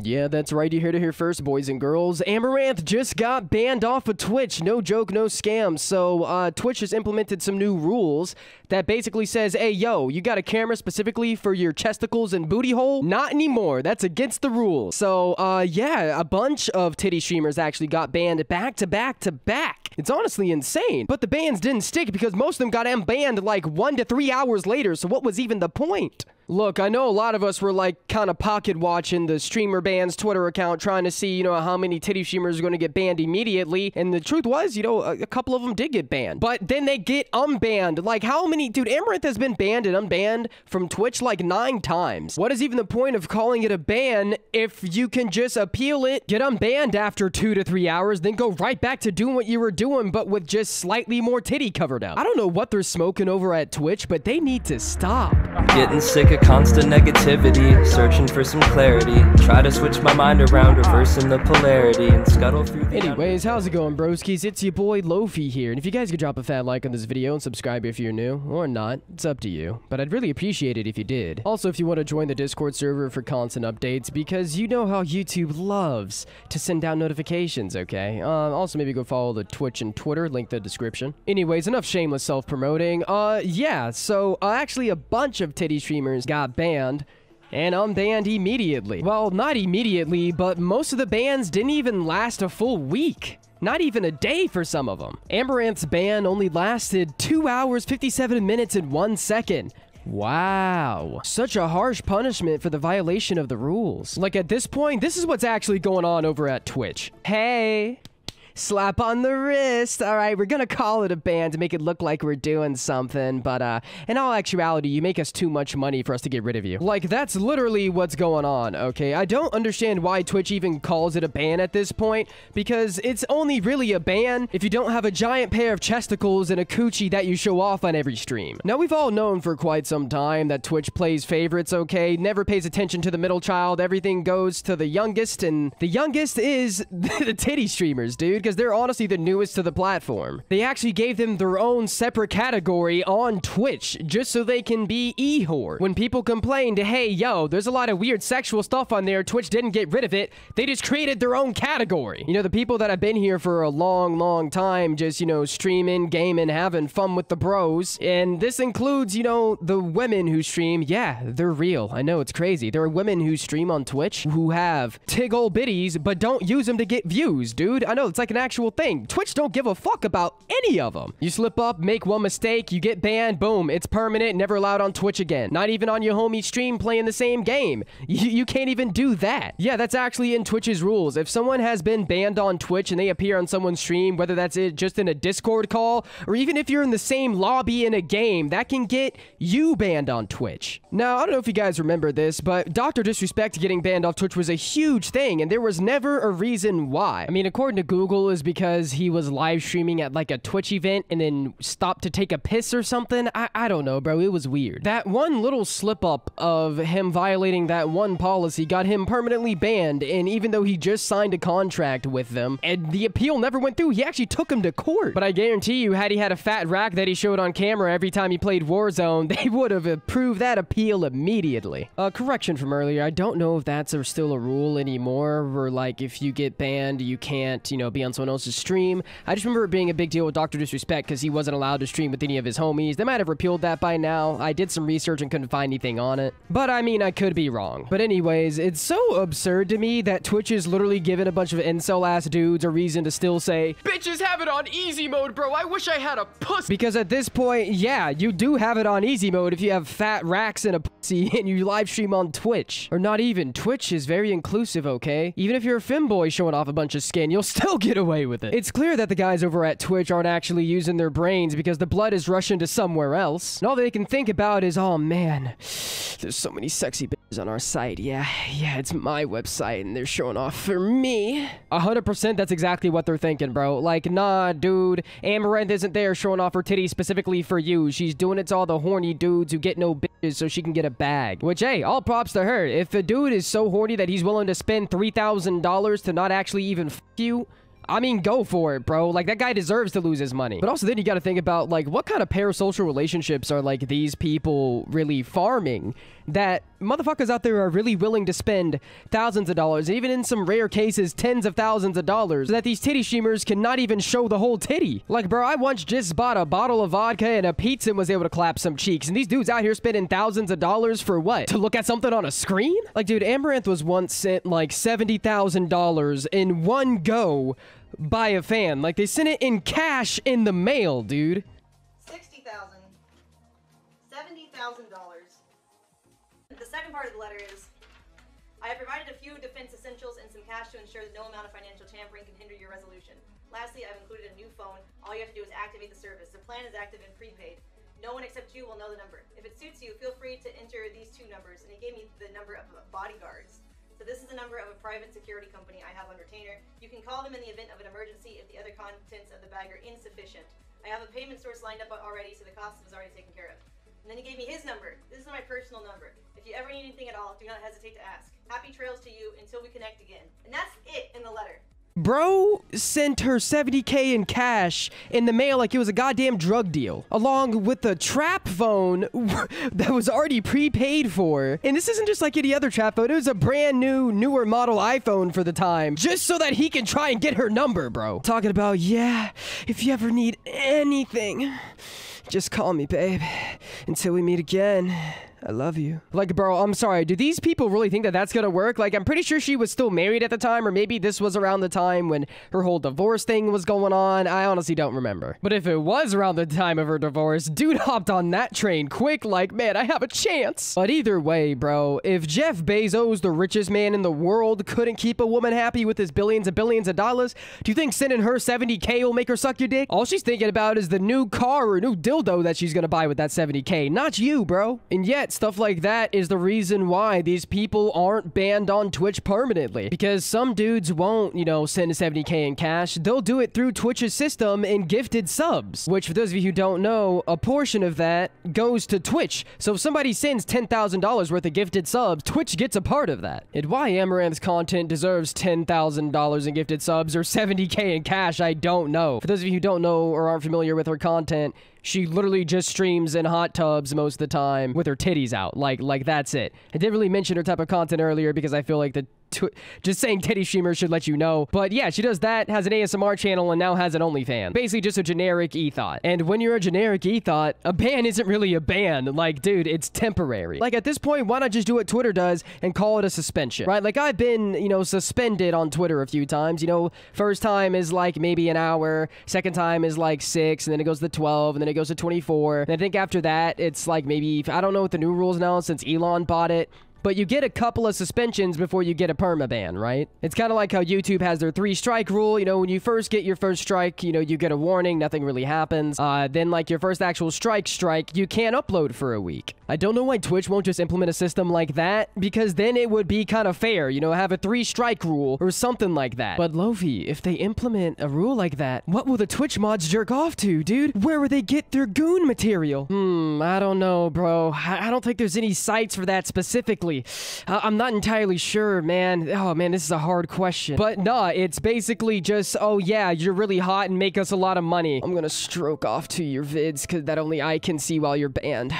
Yeah, that's right. You heard it here first, boys and girls. Amouranth just got banned off of Twitch. No joke, no scam. So, Twitch has implemented some new rules that basically says, hey, yo, you got a camera specifically for your chesticles and booty hole? Not anymore. That's against the rules. So, yeah, a bunch of titty streamers actually got banned back to back to back. It's honestly insane. But the bans didn't stick because most of them got unbanned like 1 to 3 hours later. So what was even the point? Look, I know a lot of us were like kind of pocket watching the streamer ban's Twitter account trying to see, how many titty streamers are going to get banned immediately. And the truth was, a couple of them did get banned. But then they get unbanned. Like how many? Dude, Amouranth has been banned and unbanned from Twitch like 9 times. What is even the point of calling it a ban if you can just appeal it, get unbanned after 2 to 3 hours, then go right back to doing what you were doing, but with just slightly more titty covered up? I don't know what they're smoking over at Twitch, but they need to stop. Getting sick of constant negativity, searching for some clarity. Try to switch my mind around, reversing the polarity, and scuttle through the... Anyways, how's it going, broskies? It's your boy, Lofi here, and if you guys could drop a fat like on this video and subscribe if you're new, or not, it's up to you, but I'd really appreciate it if you did. Also, if you want to join the Discord server for constant updates, because you know how YouTube loves to send out notifications, okay? Also, maybe go follow the Twitch and Twitter, link in the description. Anyways, enough shameless self-promoting. Yeah, so, actually a bunch of titty streamers got banned and unbanned immediately. Well, not immediately, but most of the bans didn't even last a full week. Not even a day for some of them. Amouranth's ban only lasted 2 hours, 57 minutes, and 1 second. Wow. Such a harsh punishment for the violation of the rules. Like at this point, this is what's actually going on over at Twitch. Hey. Slap on the wrist. All right, we're gonna call it a ban to make it look like we're doing something, but in all actuality, you make us too much money for us to get rid of you. Like, that's literally what's going on, okay? I don't understand why Twitch even calls it a ban at this point, because it's only really a ban if you don't have a giant pair of chesticles and a coochie that you show off on every stream. Now, we've all known for quite some time that Twitch plays favorites, okay? Never pays attention to the middle child. Everything goes to the youngest, and the youngest is the titty streamers, dude, because they're honestly the newest to the platform. They actually gave them their own separate category on Twitch just so they can be e-whore. When people complained, hey, yo, there's a lot of weird sexual stuff on there, Twitch didn't get rid of it, they just created their own category. The people that have been here for a long, long time, just, streaming, gaming, having fun with the bros, and this includes, the women who stream. Yeah, they're real. I know, it's crazy. There are women who stream on Twitch who have tig ol' bitties, but don't use them to get views, dude. I know, it's like an actual thing. Twitch don't give a fuck about any of them. You slip up, make one mistake, you get banned, boom, it's permanent, never allowed on Twitch again. Not even on your homie stream playing the same game. You can't even do that. Yeah, that's actually in Twitch's rules. If someone has been banned on Twitch and they appear on someone's stream, whether that's just in a Discord call, or even if you're in the same lobby in a game, that can get you banned on Twitch. Now, I don't know if you guys remember this, but Dr. Disrespect getting banned off Twitch was a huge thing, and there was never a reason why. I mean, according to Google, is because he was live streaming at like a Twitch event and then stopped to take a piss or something. I don't know, bro. It was weird. That one little slip up of him violating that one policy got him permanently banned, and even though he just signed a contract with them and the appeal never went through, he actually took him to court. But I guarantee you, had he had a fat rack that he showed on camera every time he played Warzone, they would have approved that appeal immediately. Correction from earlier, I don't know if that's still a rule anymore, where like if you get banned, you can't, be on someone else's stream. I just remember it being a big deal with Dr. Disrespect because he wasn't allowed to stream with any of his homies. They might have repealed that by now. I did some research and couldn't find anything on it. But I mean, I could be wrong. But anyways, it's so absurd to me that Twitch is literally giving a bunch of incel-ass dudes a reason to still say, bitches have it on easy mode, bro. I wish I had a pussy. Because at this point, yeah, you do have it on easy mode if you have fat racks and a pussy and you live stream on Twitch. Or not even. Twitch is very inclusive, okay? Even if you're a femboy showing off a bunch of skin, you'll still get away with it. It's clear that the guys over at Twitch aren't actually using their brains because the blood is rushing to somewhere else. And all they can think about is, oh man, there's so many sexy bitches on our site. Yeah, it's my website and they're showing off for me. 100% that's exactly what they're thinking, bro. Like, nah, dude, Amouranth isn't there showing off her titties specifically for you. She's doing it to all the horny dudes who get no bitches so she can get a bag. Which, hey, all props to her. If a dude is so horny that he's willing to spend $3,000 to not actually even f you, I mean, go for it, bro. Like, that guy deserves to lose his money. But also then you gotta think about, like, what kind of parasocial relationships are, like, these people really farming? that motherfuckers out there are really willing to spend thousands of dollars, and even in some rare cases, tens of thousands of dollars, so that these titty streamers can not even show the whole titty. Like, bro, I once just bought a bottle of vodka and a pizza and was able to clap some cheeks, and these dudes out here spending thousands of dollars for what? To look at something on a screen? Like, dude, Amouranth was once sent like $70,000 in one go by a fan. Like, they sent it in cash in the mail, dude. $60,000. $70,000. The second part of the letter is, I have provided a few defense essentials and some cash to ensure that no amount of financial tampering can hinder your resolution. Lastly, I've included a new phone. All you have to do is activate the service. The plan is active and prepaid. No one except you will know the number. If it suits you, feel free to enter these two numbers. And he gave me the number of bodyguards. So this is the number of a private security company I have on retainer. You can call them in the event of an emergency if the other contents of the bag are insufficient. I have a payment source lined up already, so the cost was already taken care of. And then he gave me his number. This is my personal number. If you ever need anything at all, do not hesitate to ask. Happy trails to you until we connect again. And that's it in the letter. Bro sent her $70K in cash in the mail like it was a goddamn drug deal, along with the trap phone that was already prepaid for. And this isn't just like any other trap phone. It was a brand new, newer model iPhone for the time, just so that he can try and get her number, bro. Talking about, yeah, if you ever need anything, just call me, babe. Until we meet again. I love you. Like, bro, I'm sorry. Do these people really think that that's gonna work? Like, I'm pretty sure she was still married at the time, or maybe this was around the time when her whole divorce thing was going on. I honestly don't remember. But if it was around the time of her divorce, dude hopped on that train quick, like, man, I have a chance. But either way, bro, if Jeff Bezos, the richest man in the world, couldn't keep a woman happy with his billions and billions of dollars, do you think sending her $70K will make her suck your dick? All she's thinking about is the new car or new dildo that she's gonna buy with that $70K, not you, bro. And yet, stuff like that is the reason why these people aren't banned on Twitch permanently. Because some dudes won't, you know, send a $70K in cash. They'll do it through Twitch's system in gifted subs. Which, for those of you who don't know, a portion of that goes to Twitch. So if somebody sends $10,000 worth of gifted subs, Twitch gets a part of that. And why Amouranth's content deserves $10,000 in gifted subs or $70K in cash, I don't know. For those of you who don't know or aren't familiar with her content, she literally just streams in hot tubs most of the time with her titties out. Like that's it. I didn't really mention her type of content earlier because I feel like just saying titty streamer should let you know. But yeah, she does that, has an ASMR channel, and now has an OnlyFans. Basically just a generic e-thought. And when you're a generic e-thought, a ban isn't really a ban. Like, dude, it's temporary. Like, at this point, why not just do what Twitter does and call it a suspension, right? Like, I've been, you know, suspended on Twitter a few times. You know, first time is like maybe an hour, second time is like 6, and then it goes to 12, and then it goes to 24. And I think after that, it's like maybe, I don't know what the new rules now since Elon bought it, but you get a couple of suspensions before you get a permaban, right? It's kind of like how YouTube has their 3-strike rule. You know, when you first get your first strike, you know, you get a warning, nothing really happens. Then, like, your first actual strike, you can't upload for a week. I don't know why Twitch won't just implement a system like that, because then it would be kind of fair, you know, have a 3-strike rule or something like that. But Lofi, if they implement a rule like that, what will the Twitch mods jerk off to, dude? Where will they get their goon material? I don't know, bro. I don't think there's any sites for that specifically. I'm not entirely sure, man. Oh, man, this is a hard question. But nah, it's basically just, oh, yeah, you're really hot and make us a lot of money. I'm gonna stroke off to your vids because that only I can see while you're banned.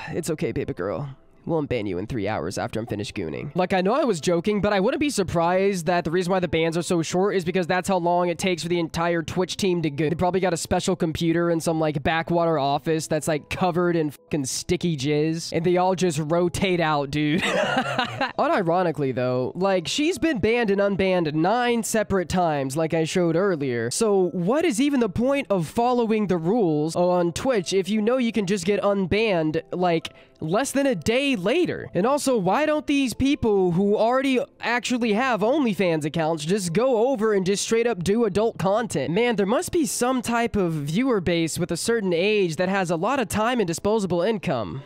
It's okay, baby girl. We'll unban you in 3 hours after I'm finished gooning. Like, I know I was joking, but I wouldn't be surprised that the reason why the bans are so short is because that's how long it takes for the entire Twitch team to goon. They probably got a special computer in some, like, backwater office that's, like, covered in fucking sticky jizz, and they all just rotate out, dude. Unironically, though, like, she's been banned and unbanned 9 separate times, like I showed earlier. So, what is even the point of following the rules on Twitch if you know you can just get unbanned, like, less than a day later? And also, why don't these people who already actually have OnlyFans accounts just go over and just straight up do adult content? Man, there must be some type of viewer base with a certain age that has a lot of time and disposable income.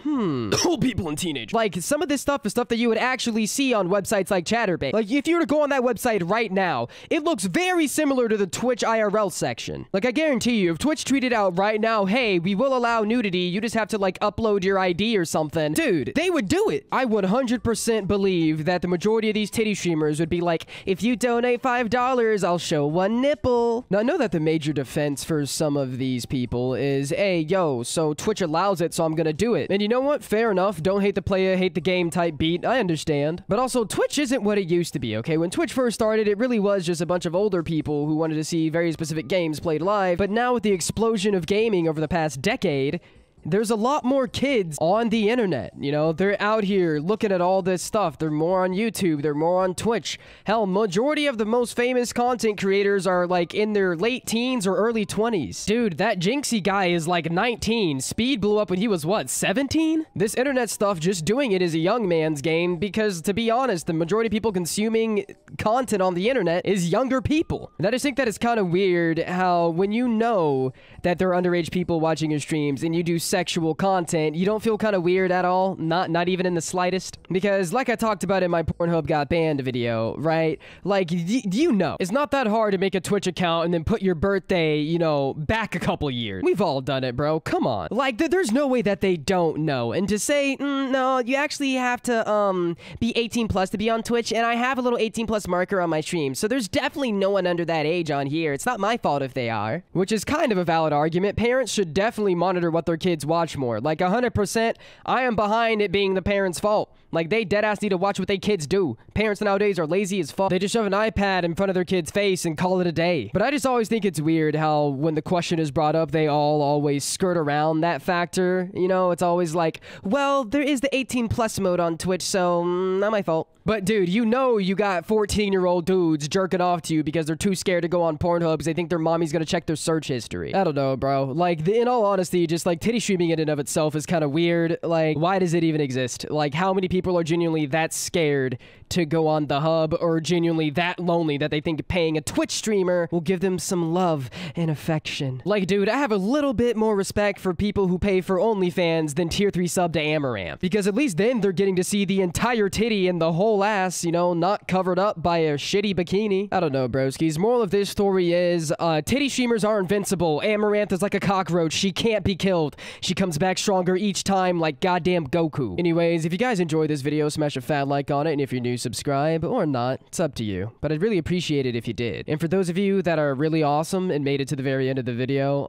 Old people and teenagers. Like, some of this stuff is stuff that you would actually see on websites like Chatterbait. Like, if you were to go on that website right now, it looks very similar to the Twitch IRL section. Like, I guarantee you, if Twitch tweeted out right now, hey, we will allow nudity, you just have to, like, upload your ID or something, something, dude, they would do it. I 100% believe that the majority of these titty streamers would be like, if you donate $5, I'll show one nipple. Now, I know that the major defense for some of these people is, hey, yo, so Twitch allows it, so I'm gonna do it. And you know what? Fair enough. Don't hate the player, hate the game type beat. I understand. But also, Twitch isn't what it used to be, okay? When Twitch first started, it really was just a bunch of older people who wanted to see very specific games played live. But now with the explosion of gaming over the past decade, there's a lot more kids on the internet, you know? They're out here looking at all this stuff. They're more on YouTube. They're more on Twitch. Hell, majority of the most famous content creators are, like, in their late teens or early 20s. Dude, that Jinxie guy is, like, 19. Speed blew up when he was, what, 17? This internet stuff, just doing it is a young man's game because, to be honest, the majority of people consuming content on the internet is younger people. And I just think that it's kind of weird how when you know that there are underage people watching your streams and you do sexual content, you don't feel kind of weird at all? Not even in the slightest? Because like I talked about in my Pornhub got banned video, right? Like, you know, it's not that hard to make a Twitch account and then put your birthday, you know, back a couple years. We've all done it, bro. Come on. Like, there's no way that they don't know. And to say, no, you actually have to, be 18 plus to be on Twitch, and I have a little 18 plus marker on my stream, so there's definitely no one under that age on here. It's not my fault if they are. Which is kind of a valid argument. Parents should definitely monitor what their kids watch more. Like, 100%, I am behind it being the parents' fault. Like, they deadass need to watch what they kids do. Parents nowadays are lazy as fuck. They just shove an iPad in front of their kid's face and call it a day. But I just always think it's weird how when the question is brought up, they all always skirt around that factor. You know, it's always like, well, there is the 18 plus mode on Twitch, so not my fault. But dude, you know you got 14-year-old dudes jerking off to you because they're too scared to go on Pornhub because they think their mommy's gonna check their search history. I don't know, bro. Like, in all honesty, just like titty streaming in and of itself is kind of weird. Like, why does it even exist? Like, how many people are genuinely that scared to go on the hub or genuinely that lonely that they think paying a Twitch streamer will give them some love and affection? Like, dude, I have a little bit more respect for people who pay for OnlyFans than tier 3 sub to Amouranth, because at least then they're getting to see the entire titty and the whole ass, you know, not covered up by a shitty bikini. I don't know, broskies. Moral of this story is, titty streamers are invincible. Amouranth is like a cockroach. She can't be killed. She comes back stronger each time like goddamn Goku. Anyways, if you guys enjoyed this video, smash a fat like on it, and if you're new, subscribe, or not. It's up to you, but I'd really appreciate it if you did. And for those of you that are really awesome and made it to the very end of the video,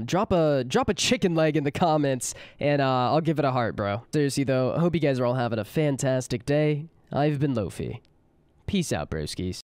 drop a chicken leg in the comments, and I'll give it a heart, bro. Seriously though, I hope you guys are all having a fantastic day. I've been Lofi. Peace out, broskies.